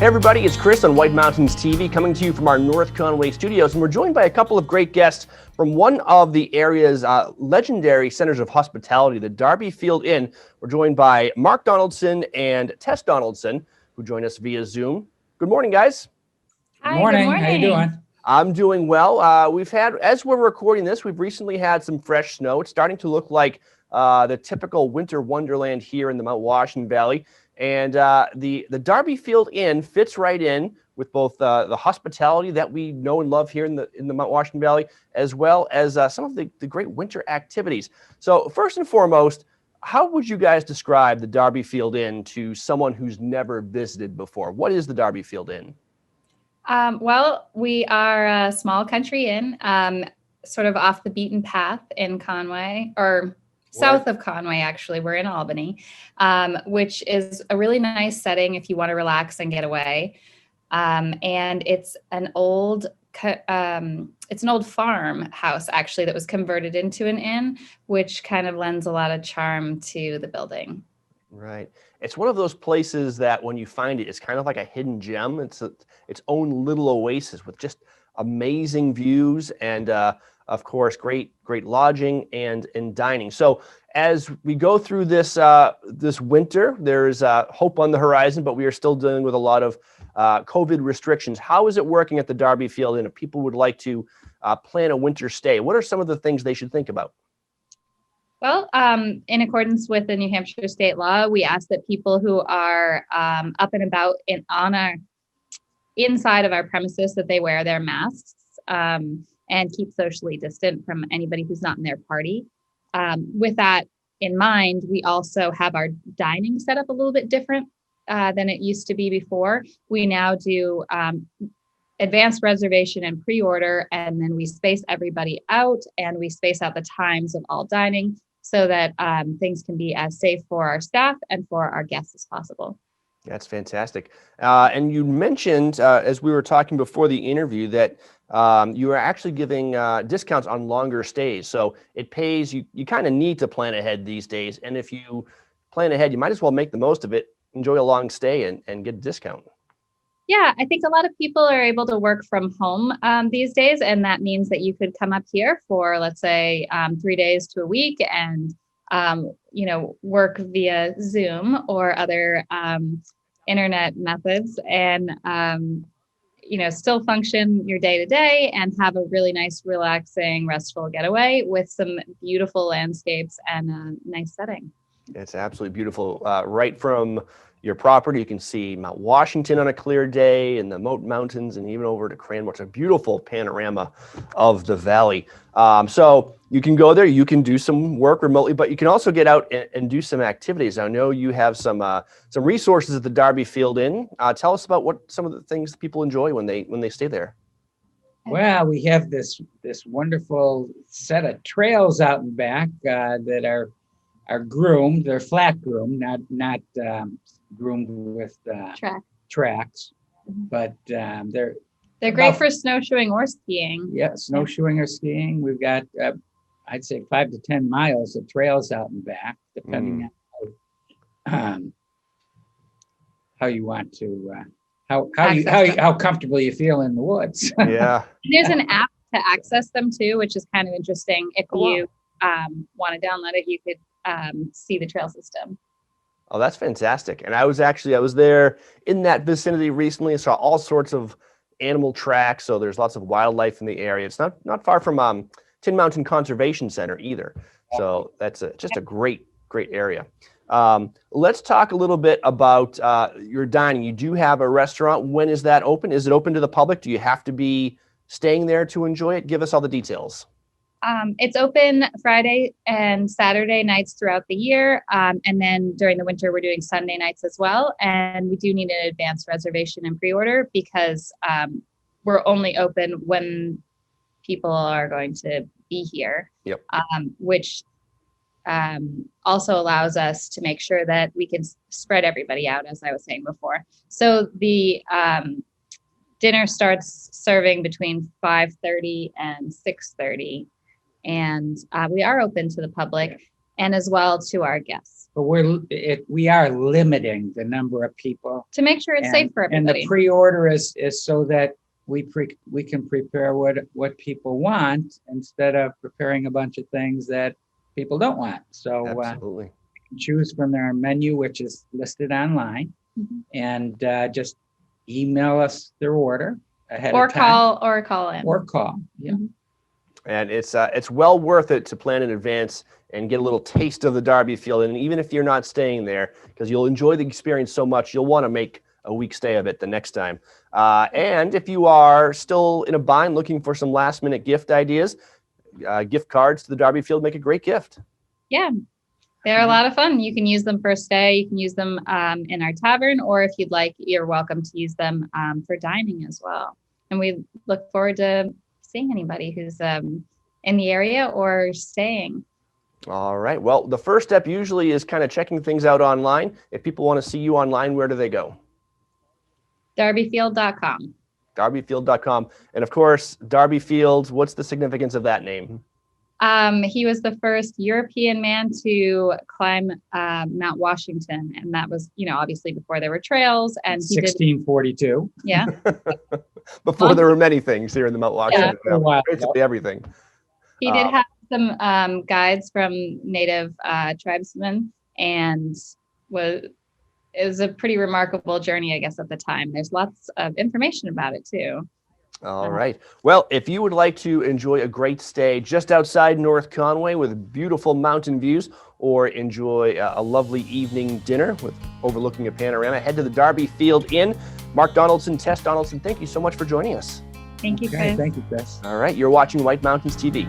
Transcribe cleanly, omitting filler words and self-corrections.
Hey everybody, it's Chris on White Mountains TV coming to you from our North Conway studios, and we're joined by a couple of great guests from one of the area's legendary centers of hospitality, the Darby Field Inn. We're joined by Mark Donaldson and Tess Donaldson, who join us via Zoom. Good morning, guys. Hi, Morning. good morning. How you doing? I'm doing well. We've had, as we're recording this, we've recently had some fresh snow. It's starting to look like the typical winter wonderland here in the Mount Washington Valley. And the Darby Field Inn fits right in with both the hospitality that we know and love here in the Mount Washington Valley, as well as some of the great winter activities. So first and foremost, how would you guys describe the Darby Field Inn to someone who's never visited before? What is the Darby Field Inn? Well, we are a small country inn, sort of off the beaten path in Conway, or south of Conway, actually. We're in Albany, which is a really nice setting if you want to relax and get away. And it's an old farmhouse, actually, that was converted into an inn, which kind of lends a lot of charm to the building. Right. It's one of those places that when you find it, it's kind of like a hidden gem. It's its own little oasis with just amazing views and, of course, great lodging and dining. So as we go through this winter, there's hope on the horizon, but we are still dealing with a lot of COVID restrictions. How is it working at the Darby Field Inn if people would like to plan a winter stay? What are some of the things they should think about? Well, in accordance with the New Hampshire state law, we ask that people who are up and about inside of our premises that they wear their masks and keep socially distant from anybody who's not in their party. With that in mind, we also have our dining set up a little bit different than it used to be before. We now do advanced reservation and pre-order, and then we space everybody out and we space out the times of all dining so that things can be as safe for our staff and for our guests as possible. That's fantastic. And you mentioned, as we were talking before the interview, that you are actually giving discounts on longer stays. So it pays, you kind of need to plan ahead these days. And if you plan ahead, you might as well make the most of it, enjoy a long stay and get a discount. Yeah, I think a lot of people are able to work from home these days, and that means that you could come up here for, let's say, 3 days to a week and, work via Zoom or other internet methods and, still function your day to day and have a really nice, relaxing, restful getaway with some beautiful landscapes and a nice setting. It's absolutely beautiful. Right from your property, you can see Mount Washington on a clear day and the Moat Mountains and even over to Cranmore. It's a beautiful panorama of the valley. So you can go there, you can do some work remotely, but you can also get out and do some activities. I know you have some resources at the Darby Field Inn. Tell us about what some of the things people enjoy when they stay there. Well, we have this wonderful set of trails out and back that are groomed. They're flat groomed, not groomed with tracks, but they're great for snowshoeing or skiing. Yeah, snowshoeing or skiing. We've got I'd say 5 to 10 miles of trails out and back, depending on how you want to how comfortable you feel in the woods. Yeah. There's an app to access them too, which is kind of interesting. If you want to download it, you could see the trail system. Oh, that's fantastic. And I was there in that vicinity recently and saw all sorts of animal tracks. So there's lots of wildlife in the area. It's not far from Tin Mountain Conservation Center either. So that's just a great area. Let's talk a little bit about your dining. You do have a restaurant. When is that open? Is it open to the public? Do you have to be staying there to enjoy it? Give us all the details. It's open Friday and Saturday nights throughout the year. And then during the winter, we're doing Sunday nights as well. And we do need an advanced reservation and pre-order because we're only open when people are going to be here. Yep. Which also allows us to make sure that we can spread everybody out, as I was saying before. So the dinner starts serving between 5:30 and 6:30. And we are open to the public. and as well to our guests. But we are limiting the number of people. To make sure it's safe for And everybody. the pre-order is so that we can prepare what people want instead of preparing a bunch of things that people don't want. So Absolutely. choose from our menu, which is listed online, and just email us their order ahead of time. Or call in. Or call. Yeah. And it's well worth it to plan in advance and get a little taste of the Darby Field. And even if you're not staying there, because you'll enjoy the experience so much, you'll want to make a week stay of it the next time. And if you are still in a bind looking for some last minute gift ideas, gift cards to the Darby Field make a great gift. Yeah, they're a lot of fun. You can use them for a stay. You can use them in our tavern, or if you'd like, you're welcome to use them for dining as well. And we look forward to seeing anybody who's in the area or staying. All right. Well, the first step usually is kind of checking things out online. If people want to see you online, where do they go? Darbyfield.com. Darbyfield.com. And of course, Darby Field, what's the significance of that name? He was the first European man to climb Mount Washington. And that was, obviously before there were trails. And he 1642. Yeah. Before there were many things here in the Mount Washington. Yeah. Wow. Basically everything. He did have some guides from native tribesmen, and it was a pretty remarkable journey, I guess, at the time. There's lots of information about it too. All right. Well, if you would like to enjoy a great stay just outside North Conway with beautiful mountain views, or enjoy a lovely evening dinner with overlooking a panorama, head to the Darby Field Inn. Mark Donaldson, Tess Donaldson, thank you so much for joining us. Thank you, Okay, Chris. thank you, Chris. All right. You're watching White Mountains TV.